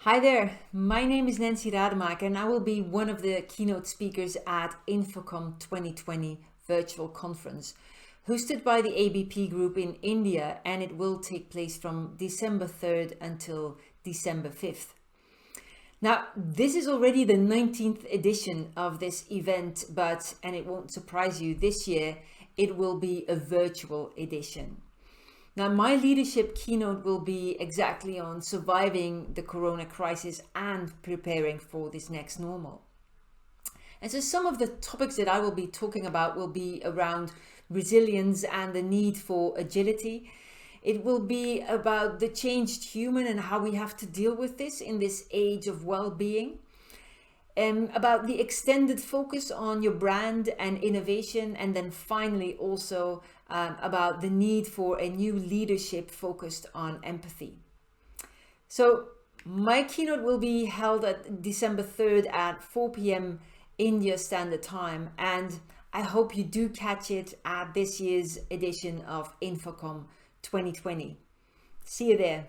Hi there, my name is Nancy Rademaker and I will be one of the keynote speakers at INFOCOM 2020 virtual conference, hosted by the ABP Group in India, and it will take place from December 3rd until December 5th. Now, this is already the 19th edition of this event, and it won't surprise you, this year it will be a virtual edition. Now, my leadership keynote will be exactly on surviving the corona crisis and preparing for this next normal. And so some of the topics that I will be talking about will be around resilience and the need for agility. It will be about the changed human and how we have to deal with this in this age of well-being. About the extended focus on your brand and innovation, and then finally also about the need for a new leadership focused on empathy. So my keynote will be held at December 3rd at 4 p.m. India Standard Time, and I hope you do catch it at this year's edition of INFOCOM 2020. See you there.